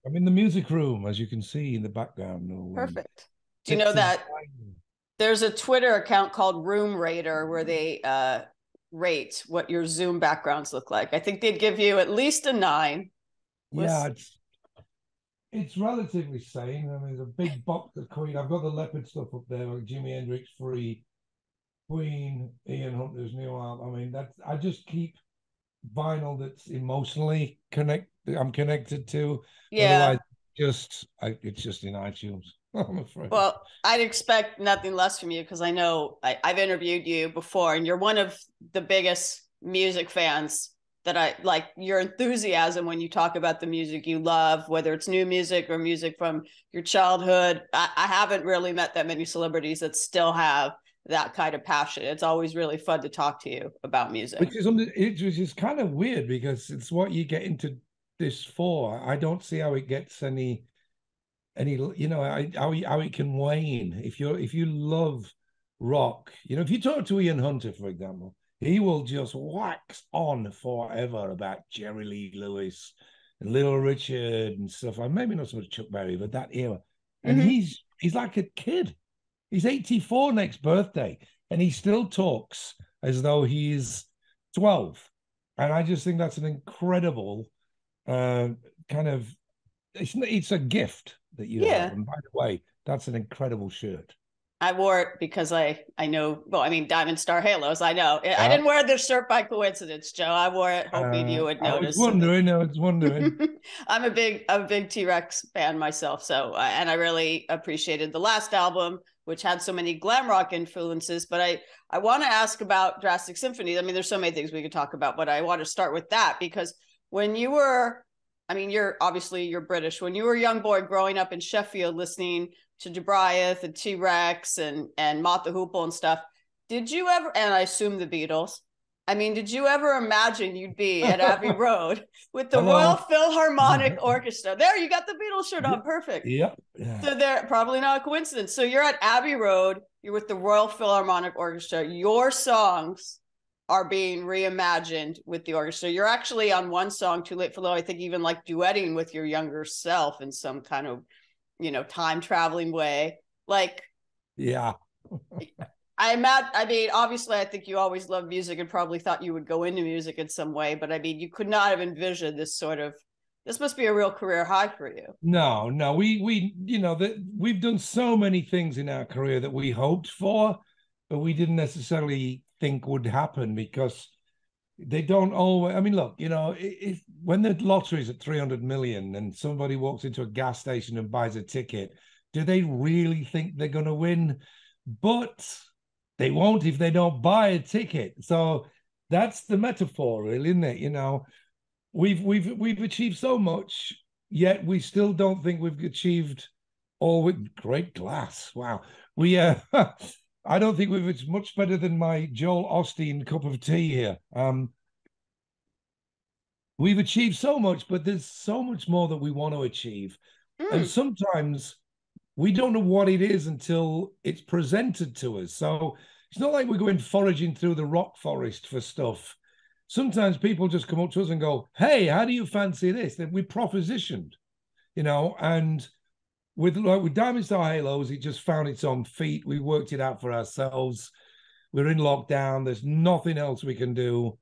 I'm in the music room, as you can see in the background. Perfect. Do you know Sexy. that there's a Twitter account called Room Rater where they rate what your Zoom backgrounds look like? I think they'd give you at least a 9. Yeah, Was it's relatively sane. I mean, there's a big box of Queen. I've got the Leopard stuff up there, like Jimi Hendrix Free, Queen, Ian Hunter's new album. I mean, that's I just keep vinyl that's emotionally I'm connected to. Yeah. Otherwise, it's just in iTunes. I'm afraid. Well, I'd expect nothing less from you because I know I've interviewed you before, and you're one of the biggest music fans that I like. Your enthusiasm when you talk about the music you love, whether it's new music or music from your childhood. I haven't really met that many celebrities that still have that kind of passion. It's always really fun to talk to you about music. Which is kind of weird because it's what you get into this for. I don't see how it gets any how it can wane if you love rock. If you talk to Ian Hunter, for example, he will just wax on forever about Jerry Lee Lewis and Little Richard and stuff. And maybe not so much Chuck Berry, but that era. And Mm-hmm. he's like a kid. He's 84 next birthday, and he still talks as though he's 12. And I just think that's an incredible uh, kind of it's a gift that you have. Yeah. And by the way, that's an incredible shirt. I wore it because I know, well, I mean, Diamond Star Halos, I know. I Yeah. didn't wear this shirt by coincidence, Joe. I wore it hoping you would I was notice. wondering. I was wondering. I'm a big T-Rex fan myself. So, and I really appreciated the last album, which had so many glam rock influences. But I want to ask about Drastic Symphonies. I mean, there's so many things we could talk about, but I want to start with that because when you were, I mean, you're British. When you were a young boy growing up in Sheffield, listening to Debriath and T-Rex and Mott the Hoople and stuff. Did you ever, and I assume the Beatles, I mean, did you ever imagine you'd be at Abbey Road with the Royal Hello. Philharmonic Orchestra? There, you got the Beatles shirt on. Perfect. Yep. Yeah. So there, probably not a coincidence. So you're at Abbey Road, you're with the Royal Philharmonic Orchestra. Your songs are being reimagined with the orchestra. You're actually on one song, Too Late for Love, I think even like duetting with your younger self in some kind of time traveling way. Like, Yeah. I mean, obviously, I think you always loved music and probably thought you would go into music in some way, but I mean, you could not have envisioned this must be a real career high for you. No, no. That we've done so many things in our career that we hoped for, but we didn't necessarily think would happen because they don't always. I mean, look, when the lottery's at 300 million and somebody walks into a gas station and buys a ticket, do they really think they're going to win? But they won't if they don't buy a ticket. So that's the metaphor, really, isn't it? We've achieved so much, yet we still don't think we've achieved all with great glass. Wow. We I don't think it's much better than my Joel Osteen cup of tea here. We've achieved so much, but there's so much more that we want to achieve. And Mm, sometimes we don't know what it is until it's presented to us. So it's not like we're going foraging through the rock forest for stuff. Sometimes people just come up to us and go, "Hey, how do you fancy this?" Then we propositioned, and with Diamond Star Halos, it just found its own feet. We worked it out for ourselves. We're in lockdown. There's nothing else we can do.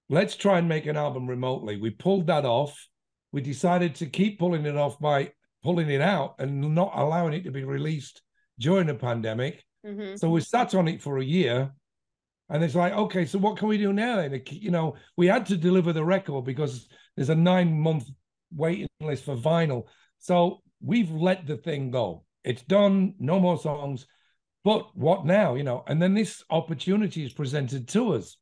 Let's try and make an album remotely. We pulled that off. We decided to keep pulling it off by pulling it out and not allowing it to be released during the pandemic. mm-hmm. So we sat on it for a year. And it's like, okay, so what can we do now? And we had to deliver the record because there's a 9-month waiting list for vinyl. So we've let the thing go. It's done, no more songs. But what now? And then this opportunity is presented to us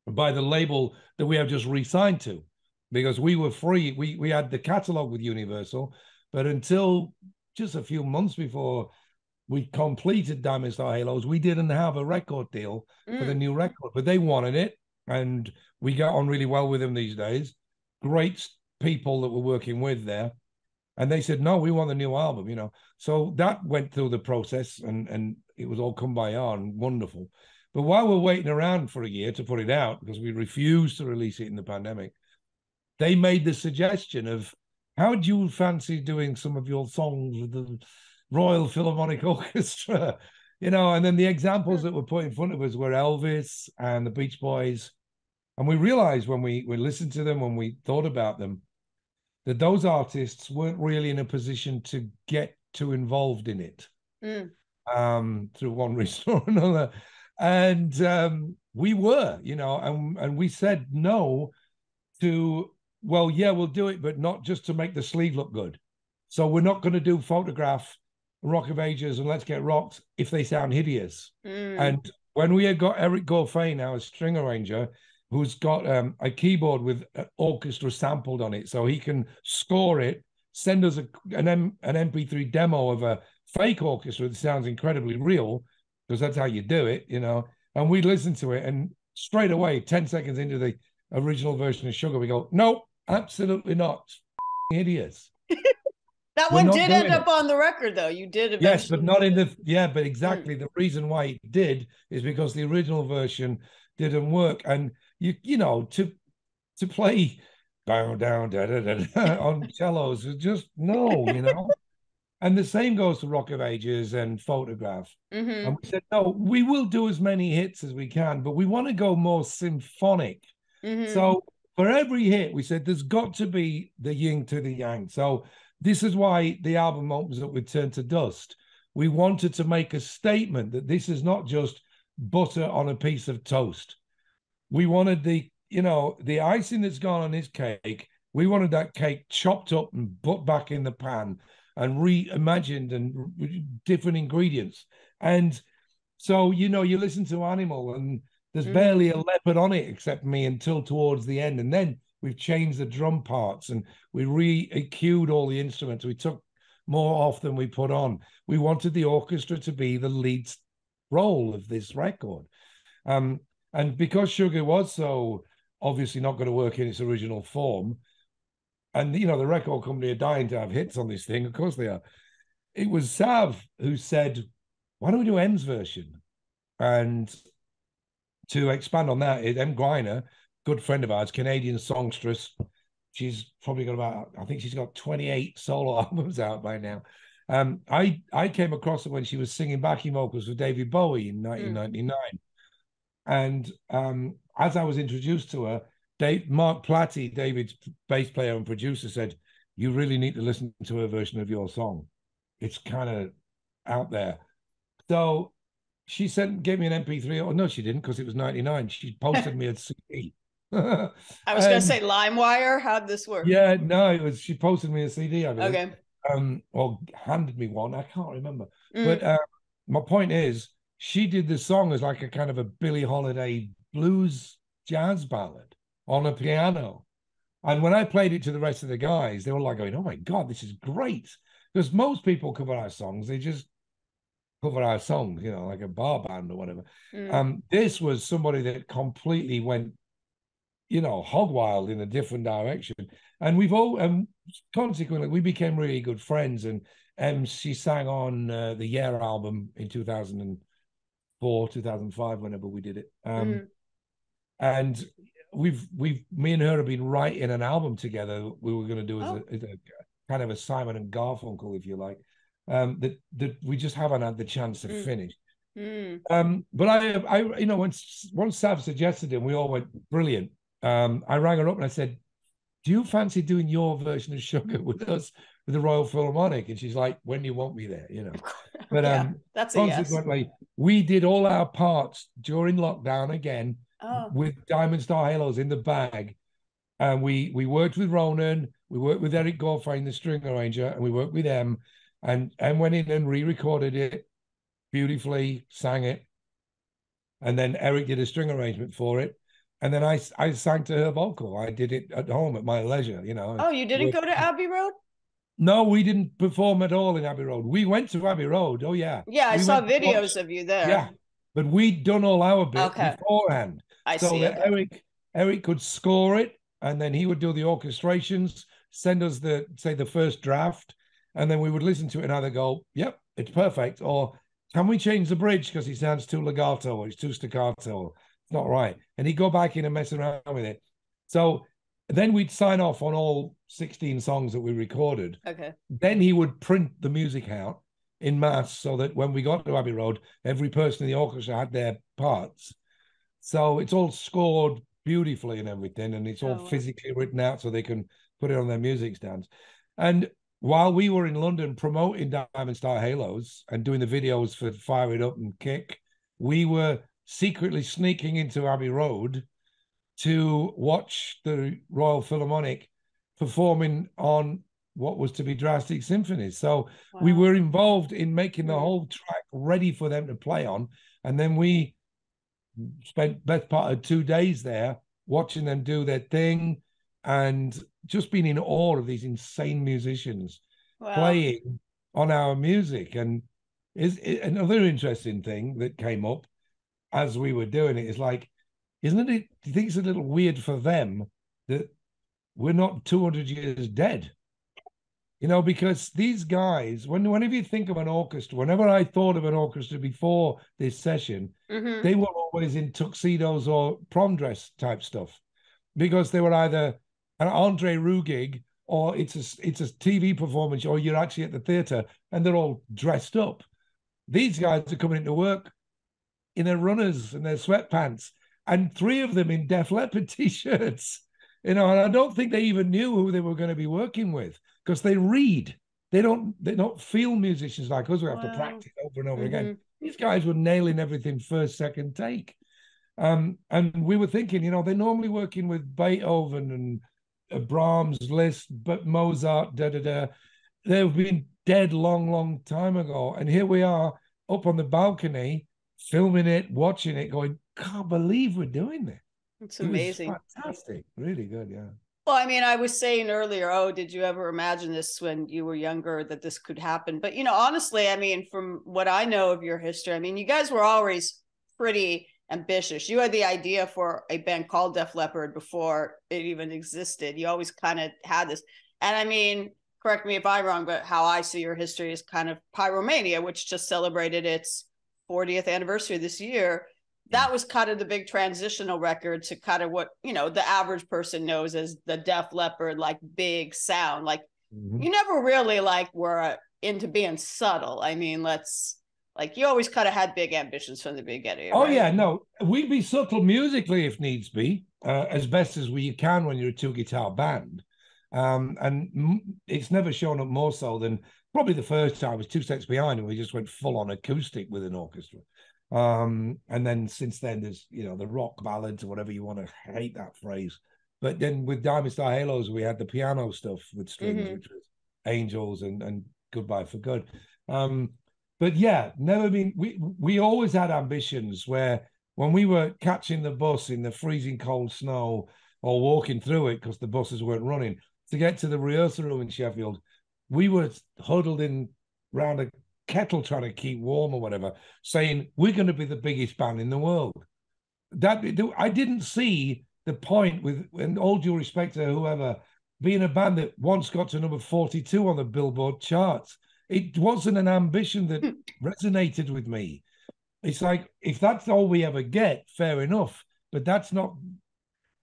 by the label that we have just re-signed to, because we were free. We had the catalog with Universal, but until just a few months before we completed Diamond Star Halos, we didn't have a record deal for the Mm. new record, but they wanted it, and we got on really well with them these days. Great people that we're working with there. And they said, no, we want the new album. So that went through the process, and it was all come by and wonderful. But while we're waiting around for a year to put it out, because we refused to release it in the pandemic, they made the suggestion of how do you fancy doing some of your songs with the Royal Philharmonic Orchestra? You know, and then the examples that were put in front of us were Elvis and the Beach Boys. And we realized when we listened to them, when we thought about them, that those artists weren't really in a position to get too involved in it through one reason or another. And we were, you know, and we said no to, well, yeah, we'll do it, but not just to make the sleeve look good. So we're not going to do Photograph, Rock of Ages, and Let's Get Rocked if they sound hideous. And when we had got Eric Gorfain, our string arranger, who's got a keyboard with an orchestra sampled on it, so he can score it, send us an MP3 demo of a fake orchestra that sounds incredibly real, because that's how you do it, you know. And we listen to it, and straight away, 10 seconds into the original version of Sugar, we go, no, absolutely not. Idiots. That one did end up on the record, though. You did eventually. Yes, but not in the, yeah, but exactly. The reason why it did is because the original version didn't work. And you know, to play down, down, da, da, da, da, on cellos is just no, you know. And the same goes for Rock of Ages and Photograph. And we said, no, we will do as many hits as we can, but we want to go more symphonic. So for every hit, we said there's got to be the yin to the yang. So this is why the album opens up with Turn to Dust. We wanted to make a statement that this is not just butter on a piece of toast. We wanted the, you know, the icing that's gone on this cake. We wanted that cake chopped up and put back in the pan and reimagined and different ingredients. And so, you know, you listen to Animal and there's barely a leopard on it except me until towards the end. And then we've changed the drum parts and we re-EQ'd all the instruments. We took more off than we put on. We wanted the orchestra to be the lead role of this record. And because Sugar was so obviously not going to work in its original form, and, you know, the record company are dying to have hits on this thing, of course they are. It was Sav who said, why don't we do M's version? And to expand on that, M. Griner, good friend of ours, Canadian songstress, she's probably got about, I think she's got 28 solo albums out by now. I came across her when she was singing backing vocals for David Bowie in 1999. And as I was introduced to her, Mark Platty, David's bass player and producer, said, you really need to listen to her version of your song. It's kind of out there. So she gave me an MP3. Oh, no, she didn't, because it was 99. She posted me a CD. I was going to say LimeWire. How'd this work? Yeah, no, she posted me a CD, I believe. Okay. Or handed me one. I can't remember. But my point is, she did the song as like a kind of a Billie Holiday blues jazz ballad on a piano. And when I played it to the rest of the guys, they were like going, oh my God, this is great. Because most people cover our songs, they just cover our songs, you know, like a bar band or whatever. This was somebody that completely went, you know, hog wild in a different direction. And consequently, we became really good friends. And she sang on the Yeah album in 2004, 2005, whenever we did it. And me and her have been writing an album together. We were going to do as a kind of a Simon and Garfunkel, if you like, that we just haven't had the chance to finish. But I you know, once Sav suggested it, we all went, brilliant. I rang her up and I said, do you fancy doing your version of Sugar with us with the Royal Philharmonic? And she's like, when do you want me there, you know? But that's a consequently, yes. We did all our parts during lockdown again with Diamond Star Halos in the bag. And we worked with Ronan, we worked with Eric Gorfain, the string arranger, and we worked with Em, and went in and re-recorded it beautifully, sang it. And then Eric did a string arrangement for it. And then I sang to her vocal. I did it at home at my leisure, you know. Oh, you didn't go to Abbey Road? No, we didn't perform at all in Abbey Road. We went to Abbey Road. Oh, yeah. Yeah, I saw videos of you there. Yeah, but we'd done all our bit beforehand. I see. So that Eric could score it, and then he would do the orchestrations, send us the first draft, and then we would listen to it and either go, yep, it's perfect, or can we change the bridge because he sounds too legato or it's too staccato. It's not right. And he'd go back in and mess around with it. So then we'd sign off on all 16 songs that we recorded. Okay. Then he would print the music out in mass so that when we got to Abbey Road, every person in the orchestra had their parts. So it's all scored beautifully and everything, and it's all physically written out so they can put it on their music stands. And while we were in London promoting Diamond Star Halos and doing the videos for Fire It Up and Kick, we were secretly sneaking into Abbey Road to watch the Royal Philharmonic performing on what was to be Drastic Symphonies. So we were involved in making the whole track ready for them to play on. And then we spent best part of 2 days there watching them do their thing and just being in awe of these insane musicians playing on our music. And another interesting thing that came up as we were doing it is like, isn't it? Do you think it's a little weird for them that we're not 200 years dead? You know, because these guys, whenever you think of an orchestra, whenever I thought of an orchestra before this session, they were always in tuxedos or prom dress type stuff, because they were either an Andre Roux gig or it's a TV performance, or you're actually at the theater and they're all dressed up. These guys are coming into work in their runners and their sweatpants, and 3 of them in Def Leppard t-shirts. You know, and I don't think they even knew who they were going to be working with, because they read. They don't feel musicians like us. We have to practice over and over again. These guys were nailing everything first, second take. And we were thinking, you know, they're normally working with Beethoven and Brahms, Liszt, but Mozart, They've been dead long time ago. And here we are up on the balcony, filming it, watching it, going, can't believe we're doing this. It's amazing. It was fantastic. Really good, yeah. Well, I mean, I was saying earlier, did you ever imagine this when you were younger, that this could happen? But, you know, honestly, I mean, from what I know of your history, I mean, you guys were always pretty ambitious. You had the idea for a band called Def Leppard before it even existed. You always kind of had this. And I mean, correct me if I'm wrong, but how I see your history is kind of Pyromania, which just celebrated its 40th anniversary this year. That was kind of the big transitional record to kind of what, you know, the average person knows as the Def Leppard, like big sound. Like you never really were into being subtle. I mean, you always kind of had big ambitions from the beginning. Oh, right? Yeah, no, we'd be subtle musically if needs be, as best as we can when you're a 2-guitar band. And it's never shown up more so than probably the first time was 2 Steps Behind, and we just went full on acoustic with an orchestra. And then since then there's, you know, the rock ballads or whatever you want to, hate that phrase. But then with Diamond Star Halos, we had the piano stuff with strings, which was Angels and Goodbye for Good. But yeah, never been, we always had ambitions where when we were catching the bus in the freezing cold snow or walking through it because the buses weren't running to get to the rehearsal room in Sheffield, we were huddled in round a kettle trying to keep warm or whatever, saying we're going to be the biggest band in the world. That I didn't see the point with, and all due respect to whoever, being a band that once got to number 42 on the Billboard charts. It wasn't an ambition that resonated with me. It's like, if that's all we ever get, fair enough. But that's not,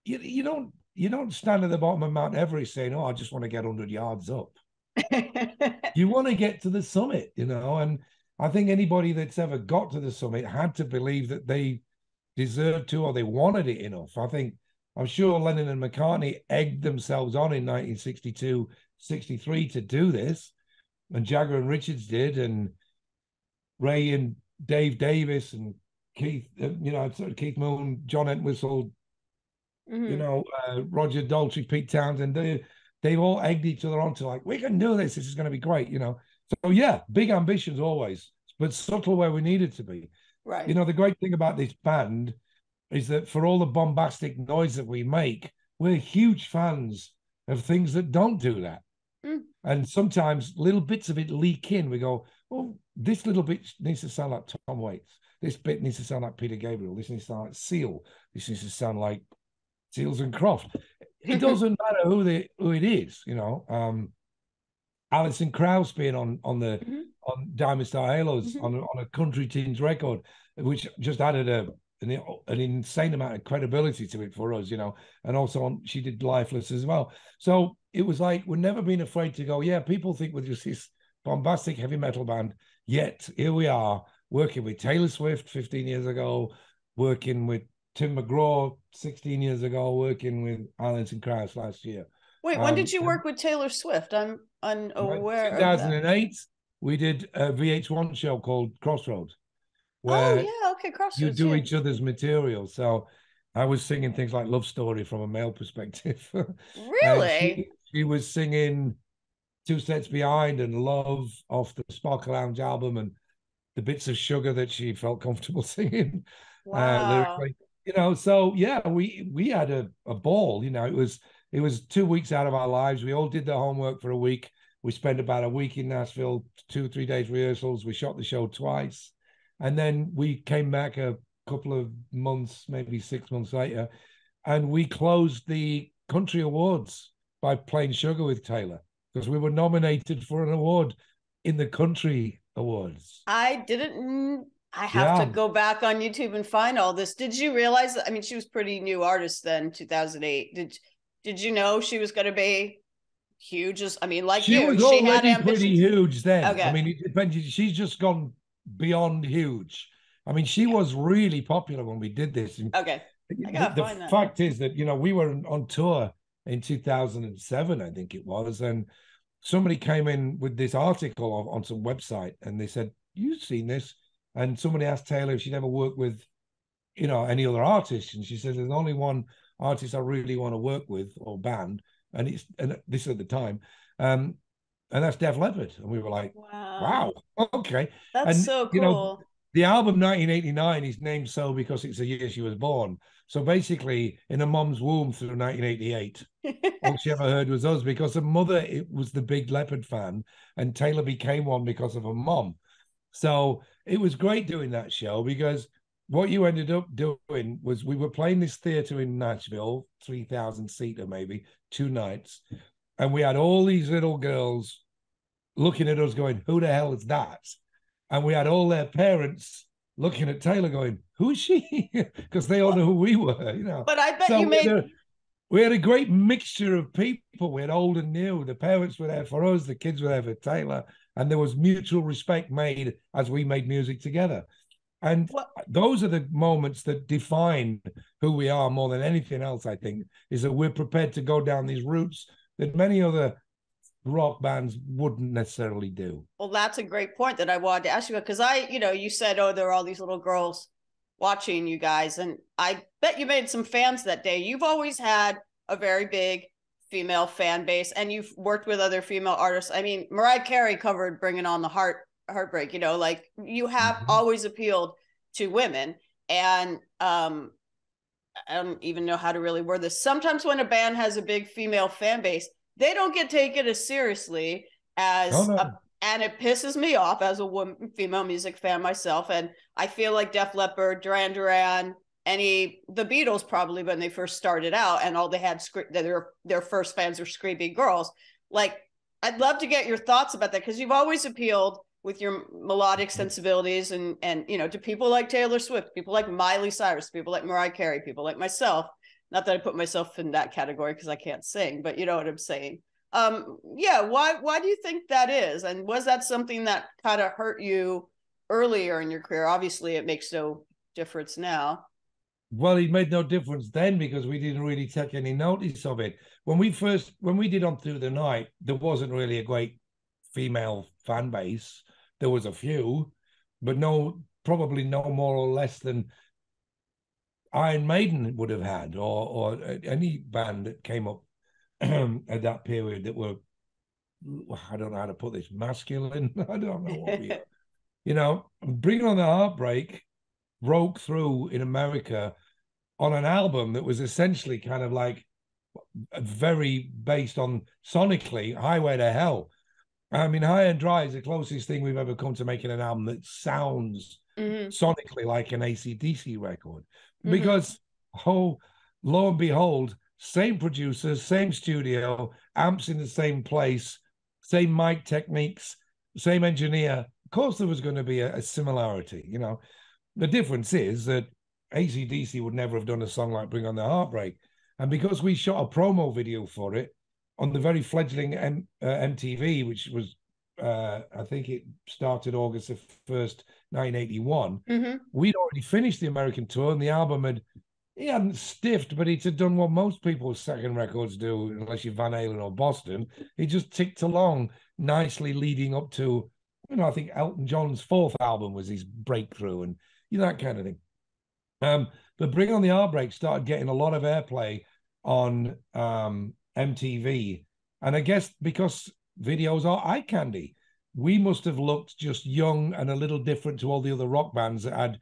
you don't stand at the bottom of Mount Everest saying, I just want to get 100 yards up. You want to get to the summit, you know, and I think anybody that's ever got to the summit had to believe that they deserved to, or they wanted it enough. I'm sure Lennon and McCartney egged themselves on in 1962, 63 to do this, and Jagger and Richards did, and Ray and Dave Davis and Keith, Keith Moon, John Entwistle, Roger Daltrey, Pete Townsend, they've all egged each other on to like, we can do this. This is going to be great, you know. So yeah, big ambitions always, but subtle where we needed to be. Right. You know, the great thing about this band is that for all the bombastic noise that we make, we're huge fans of things that don't do that. And sometimes little bits of it leak in. We go, oh, this little bit needs to sound like Tom Waits. This bit needs to sound like Peter Gabriel. This needs to sound like Seal. This needs to sound like Seals and Croft. It doesn't matter who it is, you know. Alison Krauss being on Diamond Star Halos on a Country Teens record, which just added an insane amount of credibility to it for us, you know. And also she did Lifeless as well. So it was like, we've never been afraid to go, yeah, people think we're just this bombastic heavy metal band. Yet here we are working with Taylor Swift 15 years ago, working with Tim McGraw 16 years ago, working with Alison Krauss last year. Wait, when did you work with Taylor Swift? I'm unaware 2008, of that. We did a VH1 show called Crossroads, where okay, Crossroads. You do each other's material. So I was singing things like Love Story from a male perspective. Really? She was singing Two Steps Behind and Love off the Sparkle Lounge album, and the bits of Sugar that she felt comfortable singing. Wow. Lyrically. You know, so yeah, we had a ball. You know, it was 2 weeks out of our lives. We all did the homework for a week. We spent about a week in Nashville, 2-3 days rehearsals. We shot the show twice. And then we came back a couple of months, maybe 6 months later, and we closed the country awards by playing Sugar with Taylor, because we were nominated for an award in the country awards. I have to go back on YouTube and find all this. Did you realize that? I mean, she was pretty new artist then, 2008. Did you know she was going to be huge? I mean, like she was already pretty huge then. Okay. I mean, it depends. She's just gone beyond huge. I mean, she was really popular when we did this. And okay. The fact is that, you know, we were on tour in 2007, I think it was, and somebody came in with this article on some website, and they said, "You've seen this?" And somebody asked Taylor if she'd ever worked with, you know, any other artists, and she said, "There's only one artist I really want to work with, or band, and this at the time, and that's Def Leppard." And we were like, "Wow, okay." That's so cool. You know, the album 1989 is named so because it's the year she was born. So basically, in her mom's womb through 1988, all she ever heard was us, because her mother was the big Leppard fan, and Taylor became one because of her mom. So it was great doing that show, because what you ended up doing was, we were playing this theater in Nashville, 3,000 seater maybe, 2 nights, and we had all these little girls looking at us going, "Who the hell is that?" And we had all their parents looking at Taylor going, "Who is she?" Because they all know who we were, you know. But I bet we had a great mixture of people. We had old and new. The parents were there for us, the kids were there for Taylor, and there was mutual respect made as we made music together. And those are the moments that define who we are more than anything else, I think, is that we're prepared to go down these routes that many other rock bands wouldn't necessarily do. Well, that's a great point that I wanted to ask you about, because you said, oh, there are all these little girls watching you guys, and I bet you made some fans that day. You've always had a very big female fan base, and you've worked with other female artists. I mean, Mariah Carey covered Bringing on the Heartbreak, you know, like, you have always appealed to women. And I don't even know how to really word this. Sometimes when a band has a big female fan base, they don't get taken as seriously as, and it pisses me off as a female music fan myself. And I feel like Def Leppard, Duran Duran, the Beatles probably, when they first started out, and all they had their first fans were screaming girls. Like, I'd love to get your thoughts about that, because you've always appealed with your melodic sensibilities and you know, to people like Taylor Swift, people like Miley Cyrus, people like Mariah Carey, people like myself. Not that I put myself in that category because I can't sing, but you know what I'm saying. Why do you think that is? And was that something that kind of hurt you earlier in your career? Obviously, it makes no difference now. Well, it made no difference then, because we didn't really take any notice of it. When we did On Through the Night, there wasn't really a great female fan base. There was a few, but probably no more or less than Iron Maiden would have had, or any band that came up at that period that were, I don't know how to put this, masculine. I don't know what we are. You know, Bringing on the Heartbreak broke through in America on an album that was essentially kind of like very based on sonically Highway to Hell. I mean, High and Dry is the closest thing we've ever come to making an album that sounds sonically like an AC/DC record. Because, lo and behold, same producers, same studio, amps in the same place, same mic techniques, same engineer. Of course, there was going to be a similarity, you know. The difference is that AC/DC would never have done a song like Bring On the Heartbreak. And because we shot a promo video for it on the very fledgling MTV, which was, I think it started August the 1st, 1981, we'd already finished the American tour, and the album he hadn't stiffed, but he'd done what most people's second records do, unless you're Van Halen or Boston. He just ticked along nicely, leading up to, I think Elton John's 4th album was his breakthrough, and that kind of thing. But Bring On the Heartbreak started getting a lot of airplay on MTV. And I guess because videos are eye candy, we must have looked just young and a little different to all the other rock bands that had,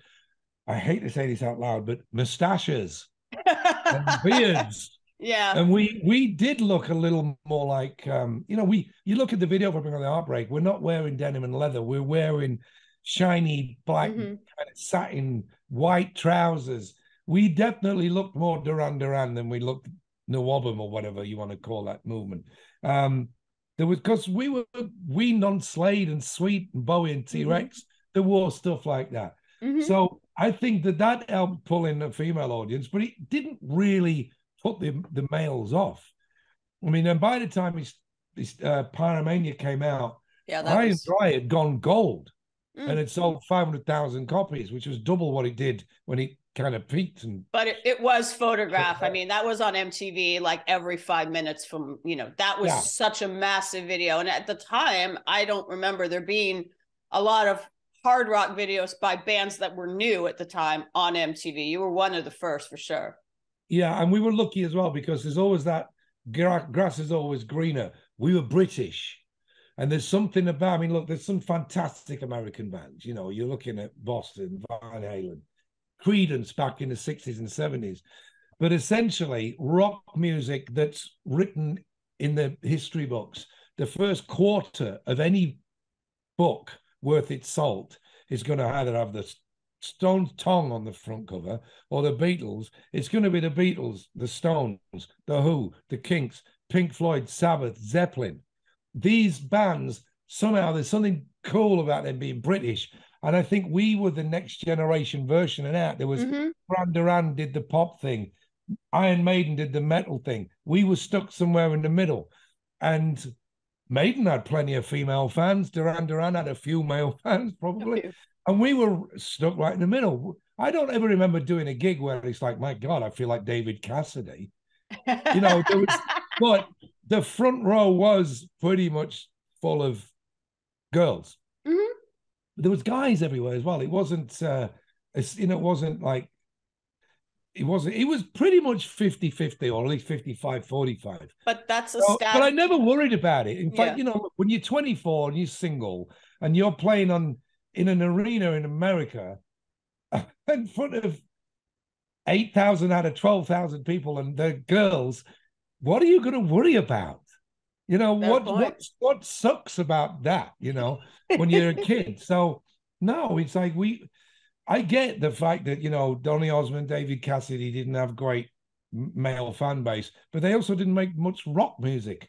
I hate to say this out loud, but mustaches and beards. Yeah. And we did look a little more like, you look at the video for Bring On the Heartbreak, we're not wearing denim and leather. We're wearing shiny black kind of satin white trousers. We definitely looked more Duran Duran than we looked Nawabum or whatever you want to call that movement. There was, because we non-Slade and Sweet and Bowie and T-Rex, there wore stuff like that. So I think that helped pull in a female audience, but it didn't really put the males off. I mean, and by the time this Pyromania came out, Iron Dry had gone gold, and it sold 500,000 copies, which was double what it did when it kind of peaked. But it was photographed. I mean, that was on MTV like every 5 minutes from, that was such a massive video. And at the time, I don't remember there being a lot of hard rock videos by bands that were new at the time on MTV. You were one of the first for sure. Yeah, and we were lucky as well, because there's always that grass is always greener. We were British. And there's something about, I mean, look, there's some fantastic American bands. You're looking at Boston, Van Halen, Creedence back in the 60s and 70s. But essentially, rock music that's written in the history books, the first quarter of any book worth its salt is going to either have the Stones' tongue on the front cover or the Beatles. It's going to be the Beatles, the Stones, the Who, the Kinks, Pink Floyd, Sabbath, Zeppelin. These bands, somehow there's something cool about them being British. And I think we were the next generation version of that. There was Duran Duran did the pop thing. Iron Maiden did the metal thing. We were stuck somewhere in the middle. And Maiden had plenty of female fans. Duran Duran had a few male fans, probably. And we were stuck right in the middle. I don't ever remember doing a gig where it's like, my God, I feel like David Cassidy. There was, but the front row was pretty much full of girls. There was guys everywhere as well. It wasn't, it wasn't like, it was pretty much 50-50 or at least 55-45. But that's a stat. But I never worried about it. In fact, when you're 24 and you're single and you're playing in an arena in America in front of 8,000 out of 12,000 people and they're girls, what are you going to worry about? What sucks about that, when you're a kid? So, no, it's like I get the fact that, Donny Osmond, David Cassidy didn't have great male fan base, but they also didn't make much rock music.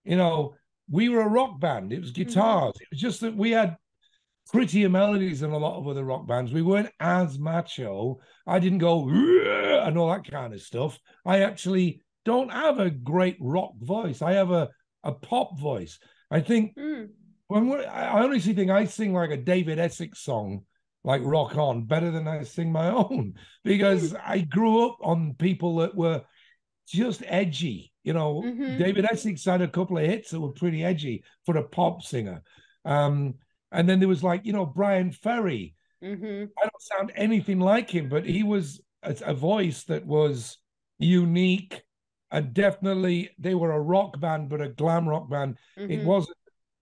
We were a rock band. It was guitars. It was just that we had prettier melodies than a lot of other rock bands. We weren't as macho. I didn't go and all that kind of stuff. I actually don't have a great rock voice. I have a pop voice. I think I honestly think I sing like a David Essex song, like Rock On, better than I sing my own, because I grew up on people that were just edgy. David Essex had a couple of hits that were pretty edgy for a pop singer. And then there was like, Brian Ferry. I don't sound anything like him, but he was a voice that was unique. And definitely they were a rock band, but a glam rock band. It wasn't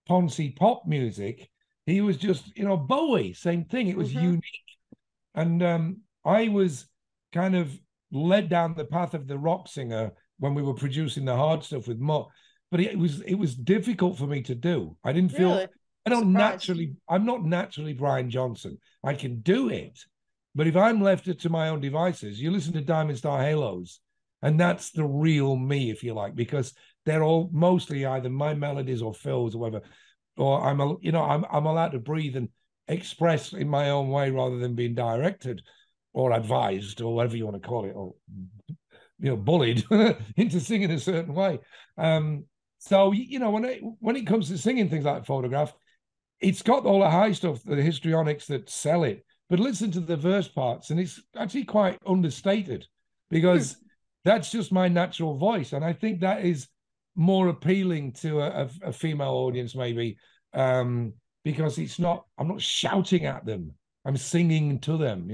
Poncy pop music. He was just, Bowie, same thing. It was unique. And I was kind of led down the path of the rock singer when we were producing the hard stuff with Mutt. But it was difficult for me to do. I didn't feel... Really? I'm not naturally Brian Johnson. I can do it. But if I'm left to my own devices, you listen to Diamond Star Halos, and that's the real me, if you like, because they're all mostly either my melodies or Phil's or whatever, or I'm allowed to breathe and express in my own way rather than being directed. or advised, or whatever you want to call it, or bullied into singing a certain way. So when it comes to singing things like Photograph, it's got all the high stuff, the histrionics that sell it. But listen to the verse parts, and it's actually quite understated because that's just my natural voice, and I think that is more appealing to a female audience, maybe, because I'm not shouting at them. I'm singing to them,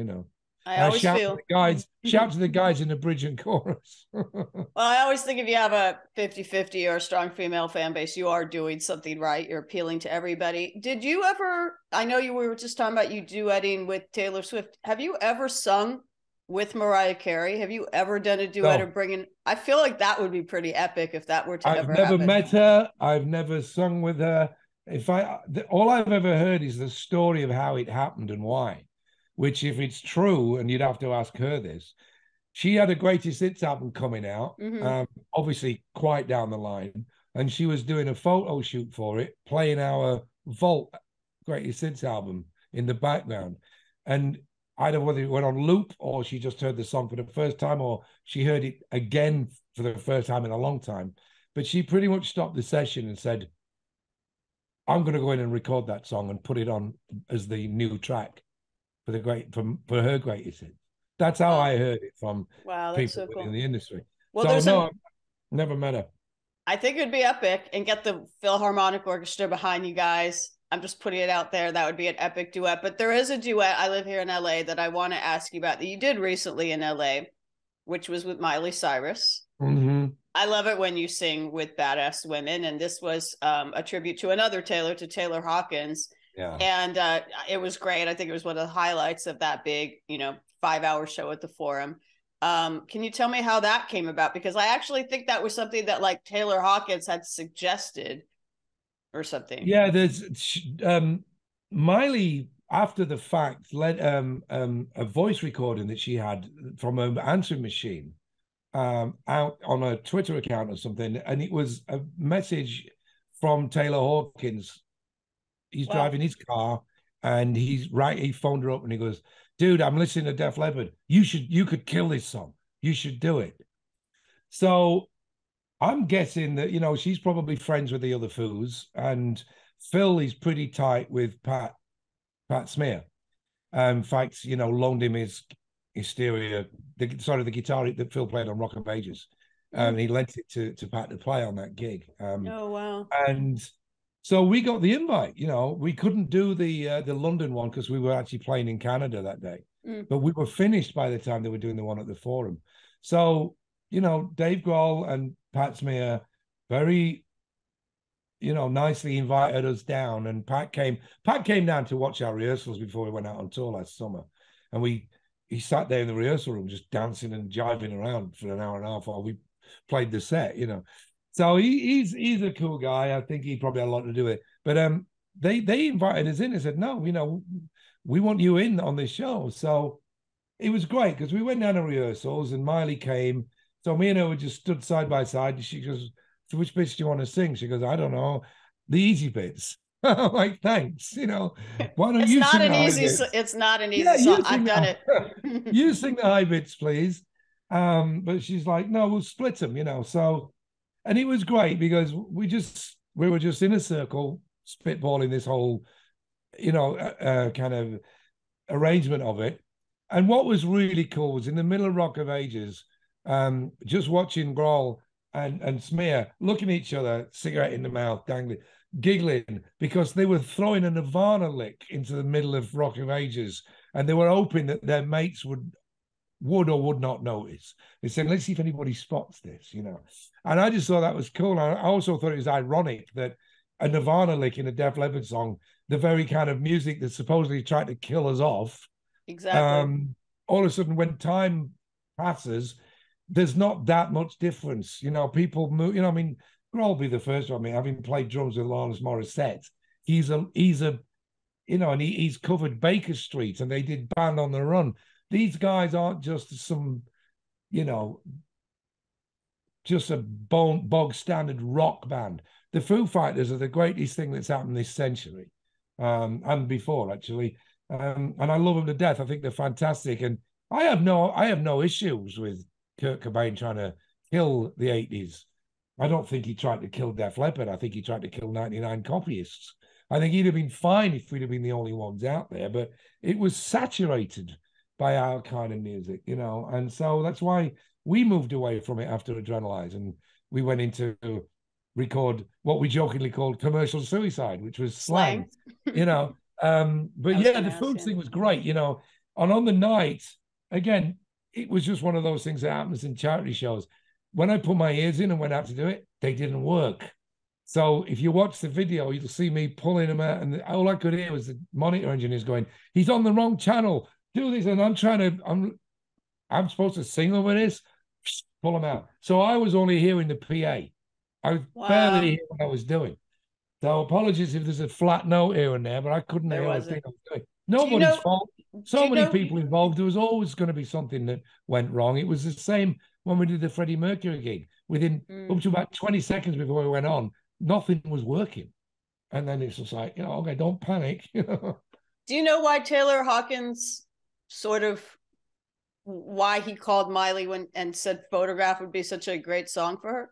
I always shout feel to the guys, shout to the guys in the bridge and chorus. Well, I always think if you have a 50-50 or a strong female fan base, you are doing something right. You're appealing to everybody. Did you ever, I know we were just talking about you duetting with Taylor Swift. Have you ever sung with Mariah Carey? Have you ever done a duet or bringing, I feel like that would be pretty epic if that were to ever happen. I've never met her. I've never sung with her. All I've ever heard is the story of how it happened and why, which if it's true, and you'd have to ask her this, she had a greatest hits album coming out, obviously quite down the line, and she was doing a photo shoot for it, playing our Vault greatest hits album in the background. And I don't know whether it went on loop or she just heard the song for the first time or she heard it again for the first time in a long time. But she pretty much stopped the session and said, I'm going to go in and record that song and put it on as the new track for her greatest hits. That's how I heard it from people in the industry. Well, so I've never met her. I think it would be epic, and get the Philharmonic Orchestra behind you guys. I'm just putting it out there. That would be an epic duet. But there is a duet. I live here in LA that I want to ask you about that you did recently in LA, which was with Miley Cyrus. I love it when you sing with badass women. And this was a tribute to another Taylor, to Taylor Hawkins. Yeah. And it was great. I think it was one of the highlights of that big, 5-hour show at the Forum. Can you tell me how that came about? Because I actually think that was something that like Taylor Hawkins had suggested or something. Yeah, there's Miley after the fact led a voice recording that she had from an answering machine out on a Twitter account or something, and it was a message from Taylor Hawkins. He's driving his car, and he phoned her up and he goes, dude, I'm listening to Def Leppard. You could kill this song. You should do it. So I'm guessing that, she's probably friends with the other Foos, and Phil is pretty tight with Pat Smear. In fact, loaned him his Hysteria, the guitar that Phil played on Rock of Ages. He lent it to Pat to play on that gig. Oh, wow. And so we got the invite. We couldn't do the London one because we were actually playing in Canada that day. But we were finished by the time they were doing the one at the Forum. So, Dave Grohl and Pat Smear very, nicely invited us down. And Pat came down to watch our rehearsals before we went out on tour last summer. And he sat there in the rehearsal room just dancing and jiving around for an hour and a half while we played the set, So he's a cool guy. I think he probably had a lot to do with it. But they invited us in and said, no, we want you in on this show. So it was great because we went down to rehearsals and Miley came. So me and her just stood side by side. And she goes, so which bits do you want to sing? She goes, I don't know, the easy bits. I'm like, thanks. Why don't you sing the high bits? It's not an easy song. I've done it. You sing the high bits, please. But she's like, no, we'll split them, So, and it was great because we were just in a circle spitballing this whole, kind of arrangement of it. And what was really cool was in the middle of Rock of Ages, just watching Grohl and Smear looking at each other, cigarette in the mouth, dangling, giggling, because they were throwing a Nirvana lick into the middle of Rock of Ages, and they were hoping that their mates would or would not notice. They said, let's see if anybody spots this, And I just thought that was cool. I also thought it was ironic that a Nirvana lick in a Def Leppard song, the very kind of music that supposedly tried to kill us off. Exactly. All of a sudden, when time passes, there's not that much difference. People move, Grohl be the first one. Having played drums with Alanis Morissette, he's and he's covered Baker Street and they did Band on the Run. These guys aren't just some, just a bog standard rock band. The Foo Fighters are the greatest thing that's happened this century, and before actually. And I love them to death. I think they're fantastic. And I have no issues with Kurt Cobain trying to kill the 80s. I don't think he tried to kill Def Leppard. I think he tried to kill 99 copyists. I think he'd have been fine if we'd have been the only ones out there, but it was saturated by our kind of music, you know. And so that's why we moved away from it after Adrenalize, and we went into record what we jokingly called commercial suicide, which was slang, you know. But yeah, the food thing was great, you know. And on the night, again, it was just one of those things that happens in charity shows. When I put my ears in and went out to do it, they didn't work. So if you watch the video, you'll see me pulling them out, and all I could hear was the monitor engineers going, "He's on the wrong channel. Do this." And I'm supposed to sing over this, pull them out. So I was only hearing the PA. I was barely hearing what I was doing. So apologies if there's a flat note here and there, but I couldn't hear what I was doing. Nobody's fault. So many people involved. There was always going to be something that went wrong. It was the same when we did the Freddie Mercury gig. Within up to about 20 seconds before we went on, nothing was working. And then it's just like, you know, okay, don't panic. Do you know why Taylor Hawkins why he called Miley and said Photograph would be such a great song for her?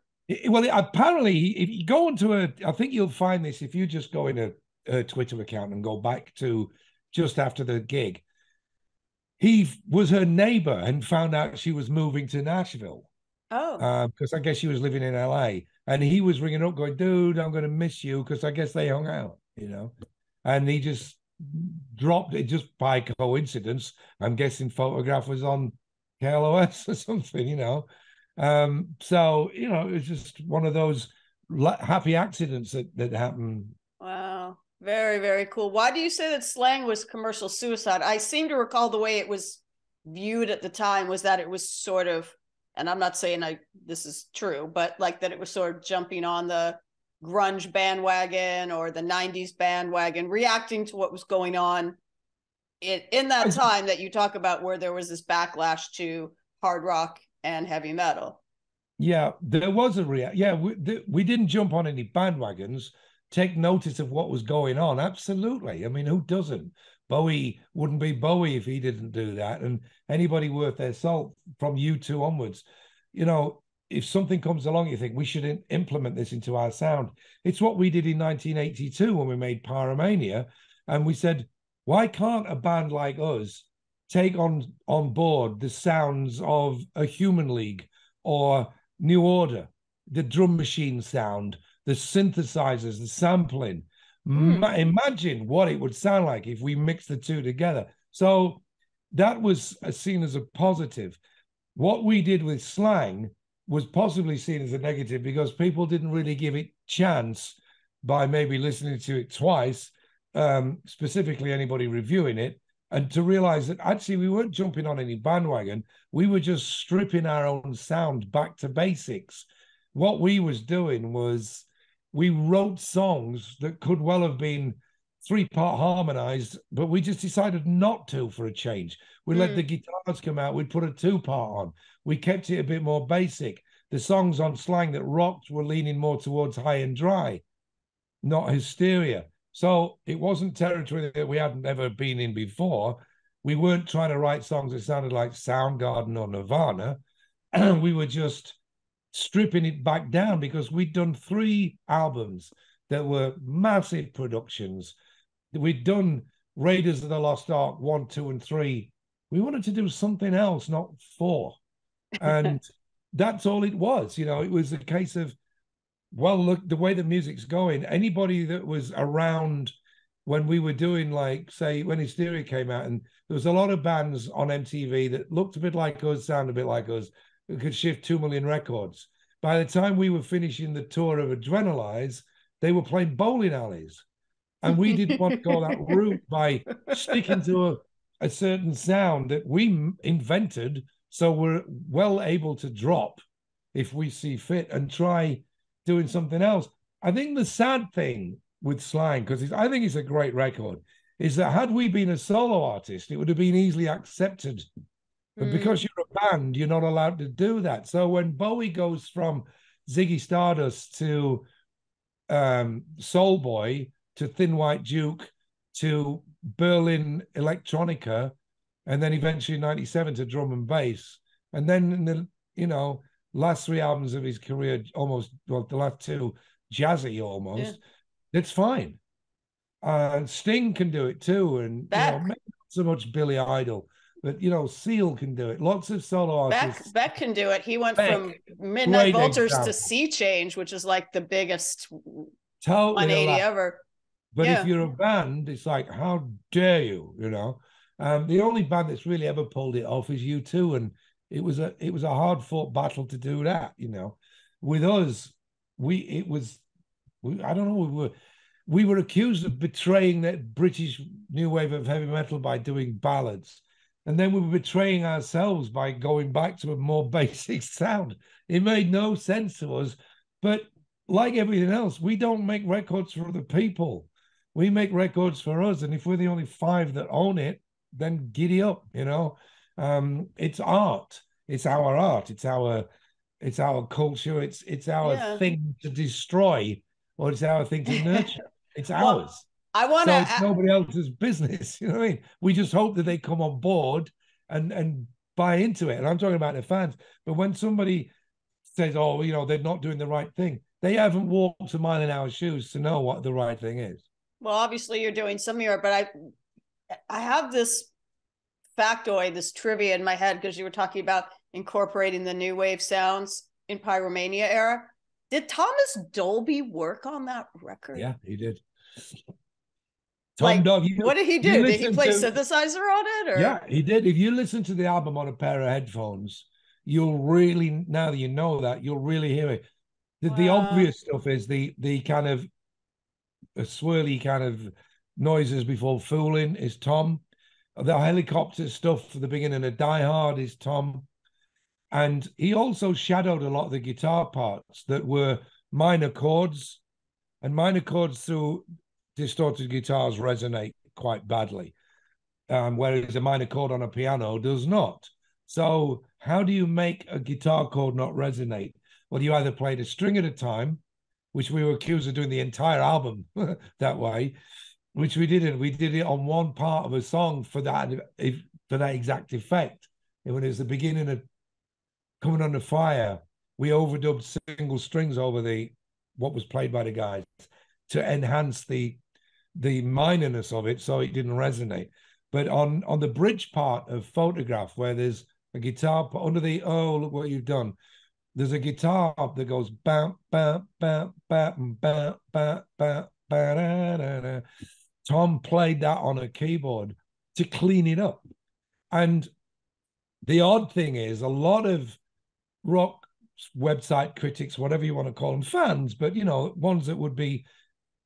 Well, apparently, if you go into I think you'll find this if you just go in a Twitter account and go back to just after the gig. He was her neighbor and found out she was moving to Nashville. Oh. Because I guess she was living in LA. And he was ringing up going, "Dude, I'm going to miss you," because I guess they hung out, you know. And he just dropped it just by coincidence. I'm guessing Photograph was on KLOS or something, you know. So, you know, it was just one of those happy accidents that happened. Wow. Very, very cool. Why do you say that slang was commercial suicide? I seem to recall the way it was viewed at the time was that it was sort of, and I'm not saying this is true, but like that it was sort of jumping on the grunge bandwagon or the 90s bandwagon, reacting to what was going on in that time that you talk about, where there was this backlash to hard rock and heavy metal. Yeah, there was a reaction. Yeah, we didn't jump on any bandwagons, take notice of what was going on. Absolutely. I mean, who doesn't? Bowie wouldn't be Bowie if he didn't do that. And anybody worth their salt from U2 onwards, you know, if something comes along, you think we should implement this into our sound. It's what we did in 1982 when we made Pyromania. And we said, why can't a band like us take on board the sounds of a Human League or New Order, the drum machine sound, the synthesizers, the sampling? Imagine what it would sound like if we mixed the two together. So that was seen as a positive. What we did with slang was possibly seen as a negative because people didn't really give it chance by maybe listening to it twice, specifically anybody reviewing it, and to realize that actually we weren't jumping on any bandwagon. We were just stripping our own sound back to basics. What we was doing was we wrote songs that could well have been 3-part harmonized, but we just decided not to for a change. We let the guitars come out. We put a 2-part on. We kept it a bit more basic. The songs on slang that rocked were leaning more towards high and dry, not hysteria. So it wasn't territory that we hadn't ever been in before. We weren't trying to write songs that sounded like Soundgarden or Nirvana. We were just stripping it back down because we'd done 3 albums that were massive productions. We'd done Raiders of the Lost Ark 1, 2, and 3. We wanted to do something else, not 4. And that's all it was. You know, it was a case of, well, look, the way the music's going, anybody that was around when we were doing, like, say, when Hysteria came out, and there was a lot of bands on MTV that looked a bit like us, sound a bit like us, who could shift 2 million records. By the time we were finishing the tour of Adrenalize, they were playing bowling alleys. And we didn't want to go that route by sticking to a certain sound that we invented, so we're well able to drop if we see fit and try doing something else. I think the sad thing with slang, because I think it's a great record, is that had we been a solo artist, it would have been easily accepted. But because you're a band, you're not allowed to do that. So when Bowie goes from Ziggy Stardust to Soul Boy to Thin White Duke to Berlin Electronica, and then eventually in 97 to drum and bass. And then in the, last 3 albums of his career, almost, well, the last 2, jazzy almost, it's fine. And Sting can do it too. And, maybe not so much Billy Idol, but, Seal can do it. Lots of solo artists. Beck can do it. He went from Midnight Vultures example. to Sea Change, which is like the biggest totally 180 ever. But if you're a band, it's like, how dare you, the only band that's really ever pulled it off is U2, and it was a hard fought battle to do that. With us, I don't know, we were accused of betraying that British new wave of heavy metal by doing ballads, and then we were betraying ourselves by going back to a more basic sound. It made no sense to us, but like everything else, we don't make records for other people. We make records for us, and if we're the only 5 that own it, then giddy up, It's art. It's our art. It's our culture. It's our thing to destroy, or it's our thing to nurture. It's ours. I want to. It's nobody else's business. You know what I mean? We just hope that they come on board and buy into it. And I'm talking about the fans. But when somebody says, "Oh, they're not doing the right thing," they haven't walked a mile in our shoes to know what the right thing is. Well, obviously you're doing some of your, but I have this factoid, this trivia in my head, because you were talking about incorporating the new wave sounds in Pyromania era. Did Thomas Dolby work on that record? Yeah, he did. What did he do? Did he play synthesizer on it? Or? Yeah, he did. If you listen to the album on a pair of headphones, you'll really, now that you know that, you'll really hear it. The obvious stuff is the kind of a swirly kind of noises before Fooling is Tom. The helicopter stuff for the beginning of Die Hard is Tom. And he also shadowed a lot of the guitar parts that were minor chords, and minor chords through distorted guitars resonate quite badly, whereas a minor chord on a piano does not. So how do you make a guitar chord not resonate? Well, you either played a string at a time, which we were accused of doing the entire album that way, which we didn't. We did it on one part of a song for that exact effect. And when it was the beginning of Coming Under Fire, we overdubbed single strings over what was played by the guys to enhance the minorness of it, so it didn't resonate. But on the bridge part of Photograph, where there's a guitar under the look what you've done, there's a guitar that goes bam bam bam bam bam bam bam bam. Tom played that on a keyboard to clean it up. And the odd thing is, a lot of rock website critics, whatever you want to call them, fans, but ones that would be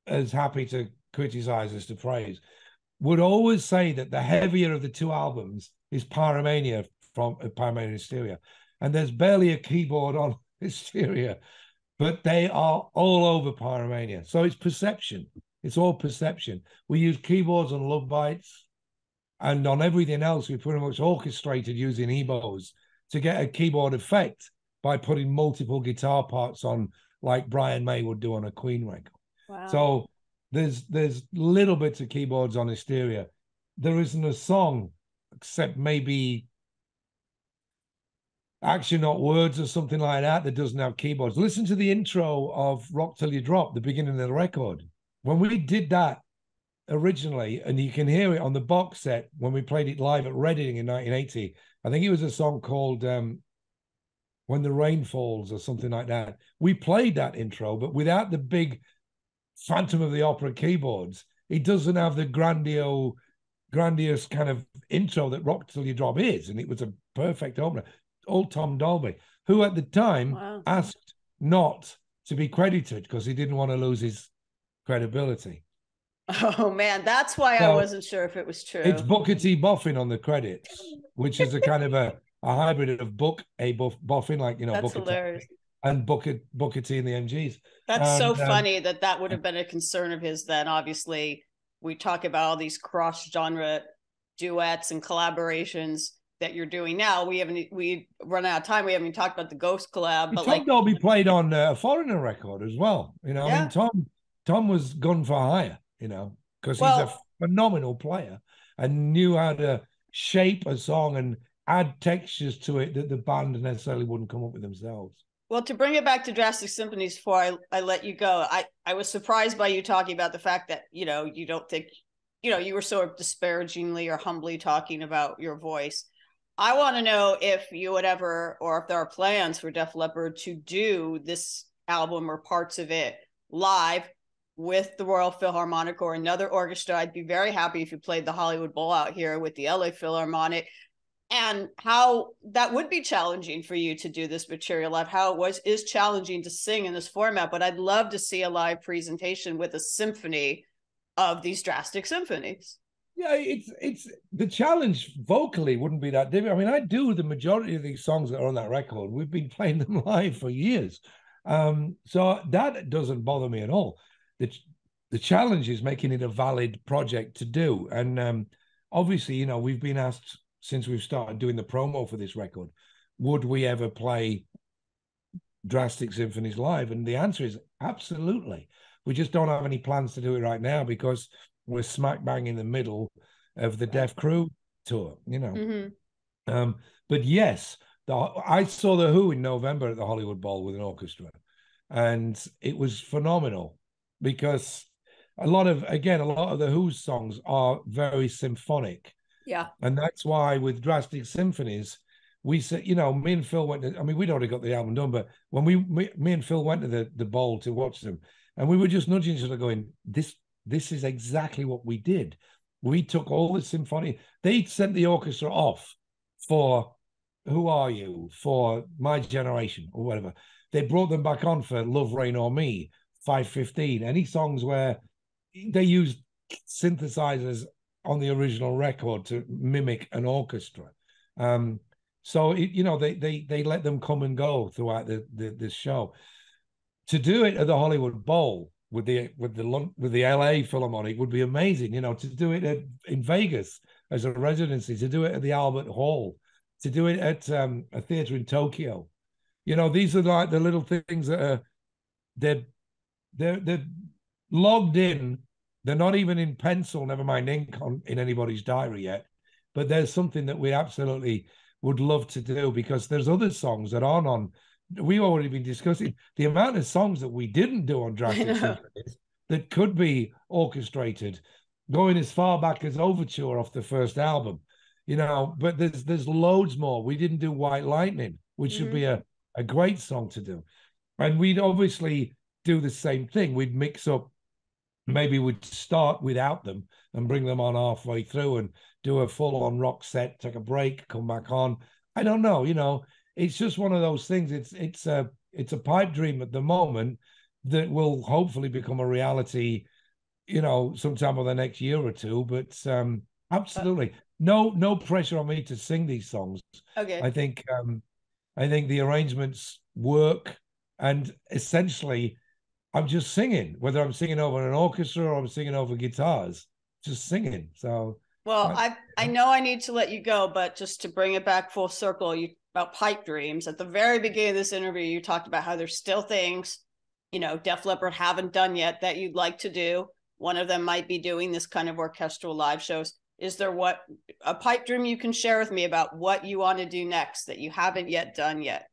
as happy to criticize as to praise, would always say that the heavier of the 2 albums is Pyromania from Pyromania Hysteria. And there's barely a keyboard on Hysteria, but they are all over Pyromania. So it's perception. It's all perception. We use keyboards on Love Bites, and on everything else, we pretty much orchestrated using EBOs to get a keyboard effect by putting multiple guitar parts on, like Brian May would do on a Queen record. Wow. So there's little bits of keyboards on Hysteria. There isn't a song, except maybe Action Not Words or something like that doesn't have keyboards. Listen to the intro of Rock Till You Drop, the beginning of the record. When we did that originally, and you can hear it on the box set when we played it live at Reading in 1980, I think it was a song called When the Rain Falls or something like that. We played that intro, but without the big Phantom of the Opera keyboards. It doesn't have the grandiose kind of intro that Rock Till You Drop is, and it was a perfect opener. Old Tom Dolby, who at the time asked not to be credited because he didn't want to lose his credibility. Oh man, that's why I wasn't sure if it was true. It's Booker T. Boffin on the credits, which is a kind of a hybrid of Boffin, like that's Booker hilarious. T and Booker T and the MGs. That's so funny that would have been a concern of his. Then obviously we talk about all these cross-genre duets and collaborations that you're doing now. We run out of time. We haven't even talked about the Ghost collab. But Tom Dolby played on a Foreigner record as well. I mean, Tom was gun for hire, because he's a phenomenal player and knew how to shape a song and add textures to it that the band necessarily wouldn't come up with themselves. Well, to bring it back to Drastic Symphonies before I let you go, I was surprised by you talking about the fact that, you know, you don't think, you know, you were sort of disparagingly or humbly talking about your voice. I want to know if you would ever, or if there are plans for Def Leppard to do this album or parts of it live with the Royal Philharmonic or another orchestra. I'd be very happy if you played the Hollywood Bowl out here with the LA Philharmonic, and how that would be challenging for you to do this material live, how it is challenging to sing in this format. But I'd love to see a live presentation with a symphony of these Drastic Symphonies. Yeah, it's the challenge vocally wouldn't be that difficult. I mean, I do the majority of these songs that are on that record. We've been playing them live for years. So that doesn't bother me at all. The challenge is making it a valid project to do. And obviously, you know, we've been asked since we've started doing the promo for this record, would we ever play Drastic Symphonies live? And the answer is absolutely. We just don't have any plans to do it right now because we're smack bang in the middle of the Def Crew tour, you know. Mm-hmm. But yes, I saw the Who in November at the Hollywood Bowl with an orchestra, and it was phenomenal because a lot of the Who's songs are very symphonic. Yeah. And that's why with Drastic Symphonies, we said, you know, me and Phil went to, I mean, we'd already got the album done, but when me and Phil went to the bowl to watch them, and we were just nudging each other going, this is exactly what we did. We took all the symphony. They sent the orchestra off for Who Are You, for My Generation, or whatever. They brought them back on for Love, Rain, or Me, 5:15. Any songs where they used synthesizers on the original record to mimic an orchestra. So you know, they let them come and go throughout this show. To do it at the Hollywood Bowl with the LA Philharmonic would be amazing. You know, to do it in Vegas as a residency, to do it at the Albert Hall, to do it at a theater in Tokyo. You know, these are like the little things that are they're logged in. They're not even in pencil, never mind ink in anybody's diary yet. But there's something that we absolutely would love to do because there's other songs that aren't on. We've already been discussing the amount of songs that we didn't do on Drastic Symphonies that could be orchestrated, going as far back as Overture off the first album, you know. But there's loads more. We didn't do White Lightning, which should be a great song to do. And we'd obviously do the same thing. We'd mix up. Maybe we'd start without them and bring them on halfway through and do a full-on rock set, take a break, come back on. I don't know, you know. It's just one of those things. It's a pipe dream at the moment that will hopefully become a reality, you know, sometime over the next year or two. But absolutely, no pressure on me to sing these songs. Okay. I think the arrangements work, and essentially, I'm just singing, whether I'm singing over an orchestra or I'm singing over guitars, just singing. So, well, I know I need to let you go, but just to bring it back full circle, about pipe dreams. At the very beginning of this interview, you talked about how there's still things, you know, Def Leppard haven't done yet that you'd like to do. One of them might be doing this kind of orchestral live shows. Is there a pipe dream you can share with me about what you want to do next that you haven't yet done yet?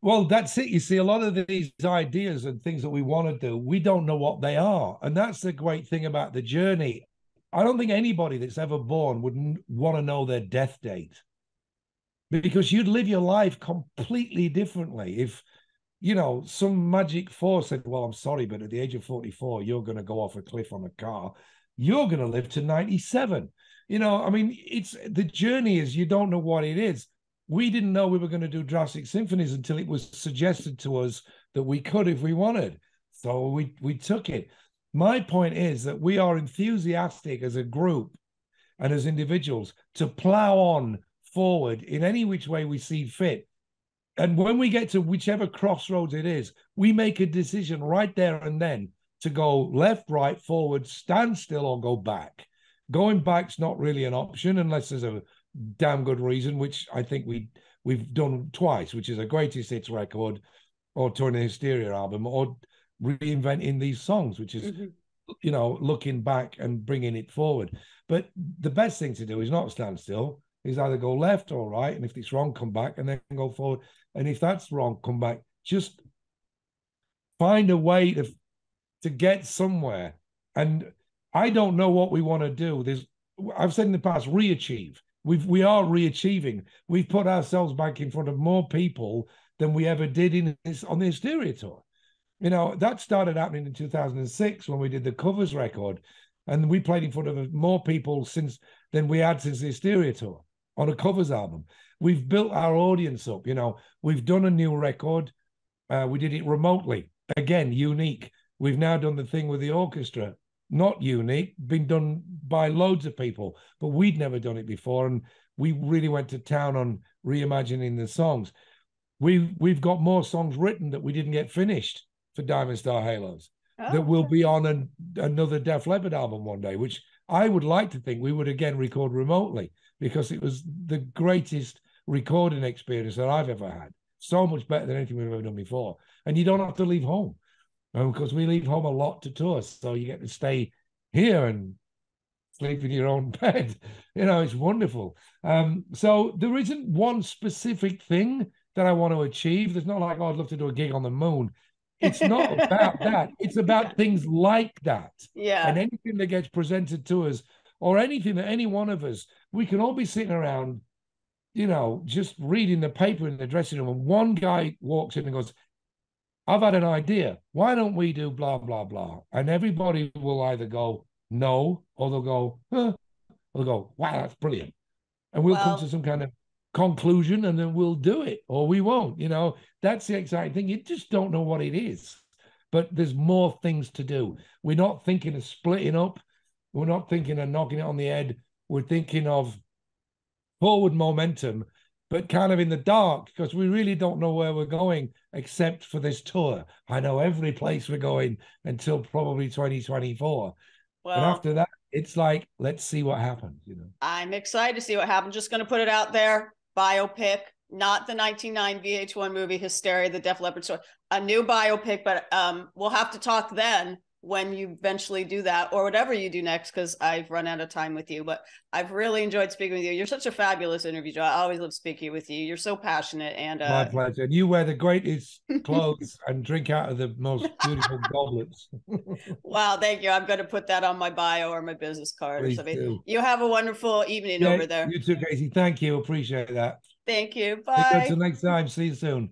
Well, that's it. You see, a lot of these ideas and things that we want to do, we don't know what they are. And that's the great thing about the journey. I don't think anybody that's ever born would want to know their death date, because you'd live your life completely differently. If, you know, some magic force said, well, I'm sorry, but at the age of 44, you're going to go off a cliff on a car. You're going to live to 97. You know, I mean, it's the journey is you don't know what it is. We didn't know we were going to do Drastic Symphonies until it was suggested to us that we could if we wanted. So we took it. My point is that we are enthusiastic as a group and as individuals to plow on forward in any which way we see fit. And when we get to whichever crossroads it is, we make a decision right there and then to go left, right, forward, stand still, or go back. Going back's not really an option unless there's a damn good reason, which I think we've done twice, which is a greatest hits record or Turn the Hysteria album or reinventing these songs, which is you know, looking back and bringing it forward. But the best thing to do is not stand still, is either go left or right. And if it's wrong, come back and then go forward. And if that's wrong, come back. Just find a way to get somewhere. And I don't know what we want to do. I've said in the past, re-achieve. We are re-achieving. We've put ourselves back in front of more people than we ever did on the Hysteria tour. You know, that started happening in 2006 when we did the covers record, and we played in front of more people than we had since the Hysteria tour on a covers album. We've built our audience up. You know, we've done a new record. We did it remotely. Again, unique. We've now done the thing with the orchestra. Not unique, been done by loads of people, but we'd never done it before. And we really went to town on reimagining the songs. We've got more songs written that we didn't get finished for Diamond Star Halos that will be on another Def Leppard album one day, which I would like to think we would again record remotely, because it was the greatest recording experience that I've ever had. So much better than anything we've ever done before. And you don't have to leave home, because we leave home a lot to tour. So you get to stay here and sleep in your own bed. You know, it's wonderful. So there isn't one specific thing that I want to achieve. There's not like, oh, I'd love to do a gig on the moon. It's not about that. It's about things like that. Yeah. And anything that gets presented to us, or anything that any one of us, we can all be sitting around, you know, just reading the paper in the dressing room, and one guy walks in and goes, I've had an idea. Why don't we do blah, blah, blah? And everybody will either go, no, or they'll go, huh, or they'll go, wow, that's brilliant. And we'll come to some kind of conclusion, and then we'll do it, or we won't. You know, that's the exciting thing. You just don't know what it is, but there's more things to do. We're not thinking of splitting up. We're not thinking of knocking it on the head. We're thinking of forward momentum, but kind of in the dark, because we really don't know where we're going except for this tour. I know every place we're going until probably 2024. Well, and after that, it's like, let's see what happens, you know. I'm excited to see what happens. Just going to put it out there. Biopic, not the 1999 VH1 movie Hysteria, the Def Leppard story. A new biopic, but we'll have to talk then when you eventually do that, or whatever you do next, because I've run out of time with you. But I've really enjoyed speaking with you. You're such a fabulous interview, Joe. I always love speaking with you. You're so passionate. And my pleasure. And you wear the greatest clothes and drink out of the most beautiful goblets. Wow, thank you. I'm going to put that on my bio or my business card. Please or something. do. You have a wonderful evening over there. You too, Casey. Thank you. Appreciate that. Thank you. Bye. Until next time. See you soon.